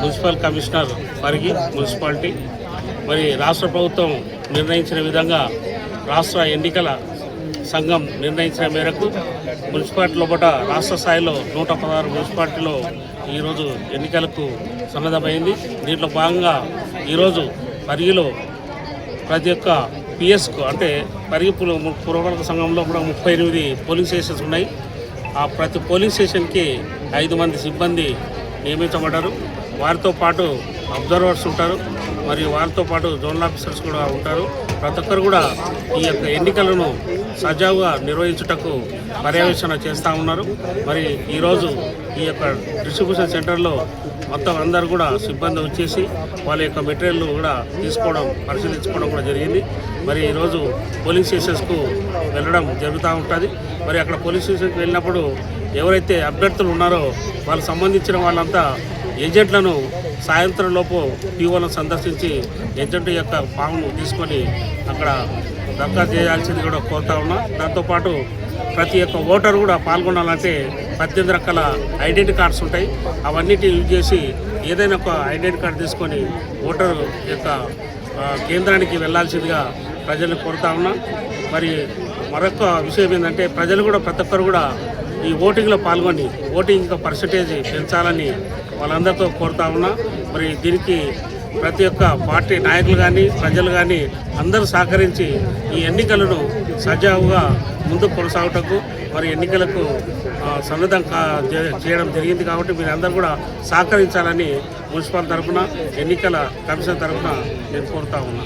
Municipal commissioner Parigi municipality మరి రాష్ట్ర ప్రభుత్వం నిర్ణయించిన విధంగా రాష్ట్ర ఎన్నికల సంఘం నిర్ణయించిన మేరకు మున్సిపాలిటీ లోపల రాష్ట్ర స్థాయిలో 116 మున్సిపాలిటీలో ఈరోజు ఎన్నికలకు సన్నద్ధమైంది. దీంట్లో భాగంగా ఈరోజు పరిగిలో ప్రతి ఒక్క పిఎస్కు అంటే పరిగి పురపాలక సంఘంలో కూడా 38 పోలింగ్ స్టేషన్స్ ఉన్నాయి. ఆ ప్రతి పోలింగ్ స్టేషన్కి 5 మంది సిబ్బంది నియమించబడ్డారు. వారితో పాటు అబ్జర్వర్స్ ఉంటారు, మరియు వారితో పాటు జోనల్ ఆఫీసర్స్ కూడా ఉంటారు. ప్రతి ఒక్కరు కూడా ఈ యొక్క ఎన్నికలను సజావుగా నిర్వహించుటకు పర్యవేక్షణ చేస్తూ ఉన్నారు. మరి ఈరోజు ఈ యొక్క డిస్ట్రిబ్యూషన్ సెంటర్లో మొత్తం అందరూ కూడా సిబ్బంది వచ్చేసి వాళ్ళ యొక్క మెటీరియల్ కూడా పరిశీలించుకోవడం కూడా జరిగింది. మరి ఈరోజు పోలింగ్ స్టేషన్స్కు వెళ్ళడం జరుగుతూ ఉంటుంది. మరి అక్కడ పోలింగ్ స్టేషన్కి వెళ్ళినప్పుడు ఎవరైతే అభ్యర్థులు ఉన్నారో వాళ్ళకు సంబంధించిన వాళ్ళంతా ఏజెంట్లను సాయంత్రం లోపు పీఓలను సందర్శించి ఏజెంట్ యొక్క ఫామ్ను తీసుకొని అక్కడ దరఖాస్తు చేయాల్సింది కూడా కోరుతా ఉన్నా. దాంతోపాటు ప్రతి ఒక్క ఓటర్ కూడా పాల్గొనాలంటే 18 రకాల ఐడెంటిటీ కార్డ్స్ ఉంటాయి. అవన్నిటి యూజ్ చేసి ఏదైనా ఒక ఐడెంటిటీ కార్డు తీసుకొని ఓటరు యొక్క కేంద్రానికి వెళ్లాల్సిందిగా ప్రజలను కోరుతా ఉన్నా. మరి మరొక విషయం ఏంటంటే ప్రజలు కూడా ప్రతి ఒక్కరు కూడా ఈ ఓటింగ్లో పాల్గొని ఓటింగ్ పర్సంటేజ్ పెంచాలని వాళ్ళందరితో కోరుతా ఉన్నా. మరి దీనికి ప్రతి ఒక్క పార్టీ నాయకులు కానీ ప్రజలు కానీ అందరూ సహకరించి ఈ ఎన్నికలను సజావుగా ముందుకు కొనసాగుటకు మరి ఎన్నికలకు సన్నద్ధం చేయడం జరిగింది. కాబట్టి మీరందరూ కూడా సహకరించాలని మున్సిపల్ తరఫున ఎన్నికల కమిషన్ తరఫున నేను కోరుతా ఉన్నా.